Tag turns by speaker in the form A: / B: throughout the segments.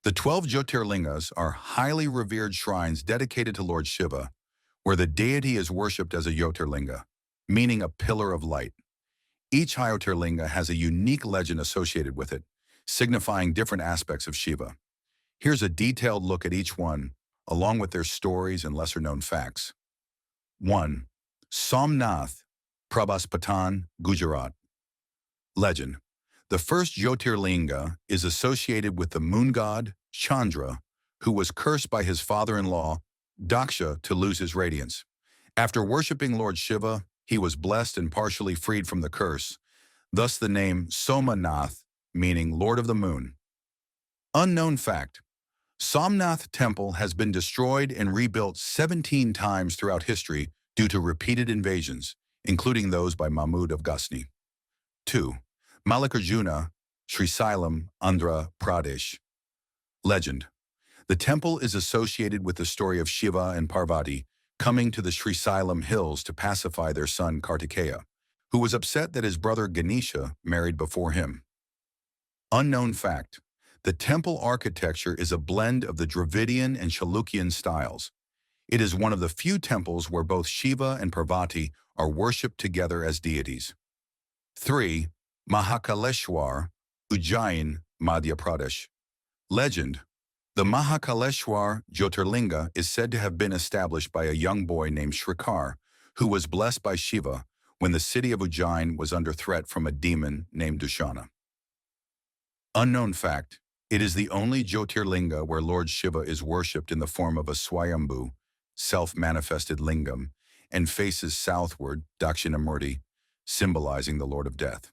A: The 12 Jyotirlingas are highly revered shrines dedicated to Lord Shiva, where the deity is worshipped as a Jyotirlinga, meaning a pillar of light. Each Jyotirlinga has a unique legend associated with it, signifying different aspects of Shiva. Here's a detailed look at each one, along with their stories and lesser-known facts. 1. Somnath, Prabhaspatan, Gujarat. Legend. The first Jyotirlinga is associated with the moon god, Chandra, who was cursed by his father-in-law, Daksha, to lose his radiance. After worshipping Lord Shiva, he was blessed and partially freed from the curse, thus the name Somanath, meaning Lord of the Moon. Unknown fact. Somnath Temple has been destroyed and rebuilt 17 times throughout history due to repeated invasions, including those by Mahmud of Ghazni. 2. Mallikarjuna, Srisailam, Andhra Pradesh. Legend. The temple is associated with the story of Shiva and Parvati coming to the Srisailam hills to pacify their son Kartikeya, who was upset that his brother Ganesha married before him. Unknown fact. The temple architecture is a blend of the Dravidian and Chalukyan styles. It is one of the few temples where both Shiva and Parvati are worshipped together as deities. 3. Mahakaleshwar, Ujjain, Madhya Pradesh. Legend. The Mahakaleshwar Jyotirlinga is said to have been established by a young boy named Shrikar, who was blessed by Shiva when the city of Ujjain was under threat from a demon named Dushana. Unknown fact. It is the only Jyotirlinga where Lord Shiva is worshipped in the form of a Swayambhu, self-manifested lingam, and faces southward, Dakshinamurti, symbolizing the Lord of Death.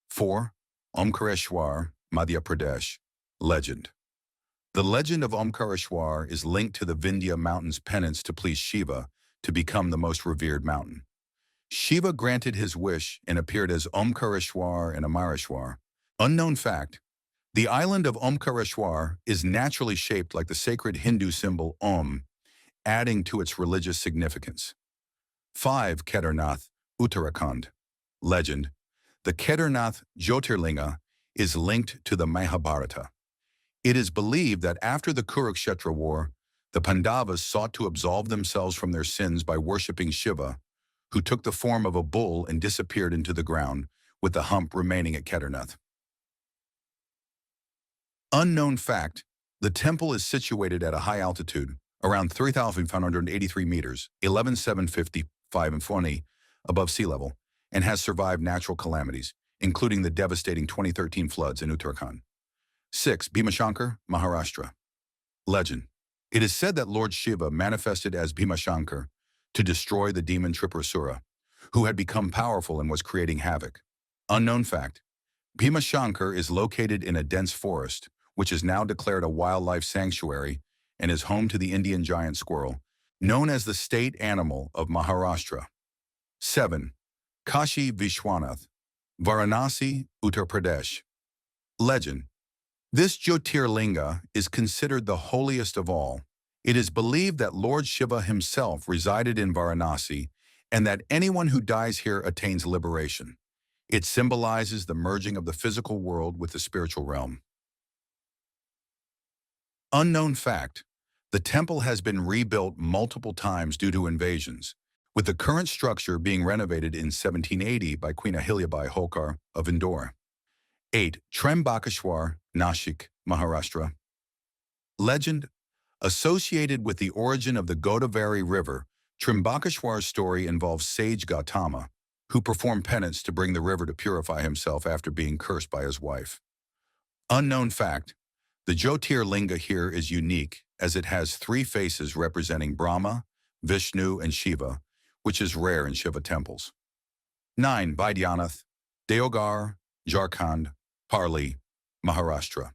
A: 4. Omkareshwar, Madhya Pradesh. Legend. The legend of Omkareshwar is linked to the Vindhya mountain's penance to please Shiva to become the most revered mountain. Shiva granted his wish and appeared as Omkareshwar and Amareshwar. Unknown fact. The island of Omkareshwar is naturally shaped like the sacred Hindu symbol Om, adding to its religious significance. 5. Kedarnath, Uttarakhand. Legend. The Kedarnath Jyotirlinga is linked to the Mahabharata. It is believed that after the Kurukshetra war, the Pandavas sought to absolve themselves from their sins by worshipping Shiva, who took the form of a bull and disappeared into the ground, with the hump remaining at Kedarnath. Unknown fact. The temple is situated at a high altitude, around 3,583 meters, 11,755 and 20 above sea level, and has survived natural calamities, including the devastating 2013 floods in Uttarakhand. 6. Bhimashankar, Maharashtra. Legend. It is said that Lord Shiva manifested as Bhimashankar to destroy the demon Triprasura, who had become powerful and was creating havoc. Unknown fact. Bhimashankar is located in a dense forest, which is now declared a wildlife sanctuary and is home to the Indian giant squirrel, known as the state animal of Maharashtra. 7. Kashi Vishwanath, Varanasi, Uttar Pradesh. Legend. This Jyotirlinga is considered the holiest of all. It is believed that Lord Shiva himself resided in Varanasi and that anyone who dies here attains liberation. It symbolizes the merging of the physical world with the spiritual realm. Unknown fact. The temple has been rebuilt multiple times due to invasions, with the current structure being renovated in 1780 by Queen Ahilyabai Holkar of Indore. 8. Trembakeshwar, Nashik, Maharashtra. Legend. Associated with the origin of the Godavari River, Trembakeshwar's story involves sage Gautama, who performed penance to bring the river to purify himself after being cursed by his wife. Unknown fact. The Jyotirlinga here is unique as it has 3 faces representing Brahma, Vishnu, and Shiva, which is rare in Shiva temples. 9. Vaidyanath, Deoghar, Jharkhand, Parli, Maharashtra.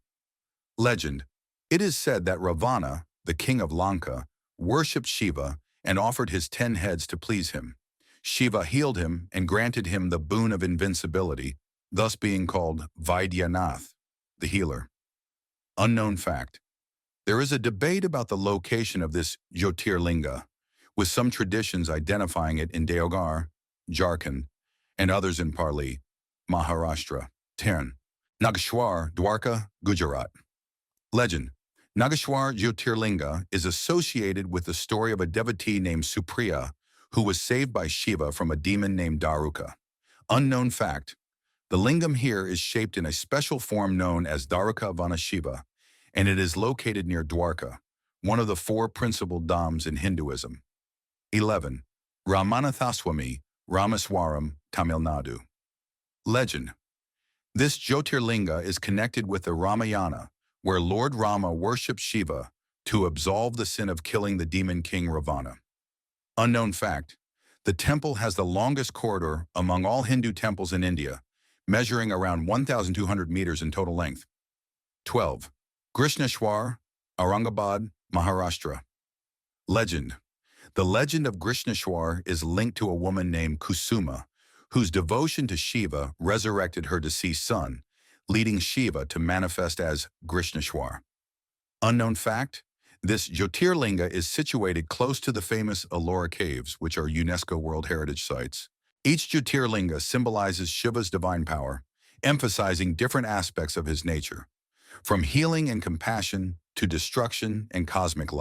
A: Legend. It is said that Ravana, the king of Lanka, worshipped Shiva and offered his 10 heads to please him. Shiva healed him and granted him the boon of invincibility, thus being called Vaidyanath, the healer. Unknown fact. There is a debate about the location of this Jyotirlinga, with some traditions identifying it in Deoghar, Jharkhand, and others in Parli, Maharashtra. 10. Nageshwar, Dwarka, Gujarat. Legend. Nageshwar Jyotirlinga is associated with the story of a devotee named Supriya who was saved by Shiva from a demon named Daruka. Unknown fact, the lingam here is shaped in a special form known as Daruka Vana Shiva, and it is located near Dwarka, one of the four principal dhams in Hinduism. 11. Ramanathaswamy, Rameswaram, Tamil Nadu. Legend. This Jyotirlinga is connected with the Ramayana, where Lord Rama worshipped Shiva to absolve the sin of killing the demon king Ravana. Unknown fact, the temple has the longest corridor among all Hindu temples in India, measuring around 1,200 meters in total length. 12. Grishneshwar, Aurangabad, Maharashtra. Legend. The legend of Grishneshwar is linked to a woman named Kusuma, whose devotion to Shiva resurrected her deceased son, leading Shiva to manifest as Grishneshwar. Unknown fact, this Jyotirlinga is situated close to the famous Ellora Caves, which are UNESCO World Heritage Sites. Each Jyotirlinga symbolizes Shiva's divine power, emphasizing different aspects of his nature, from healing and compassion to destruction and cosmic life.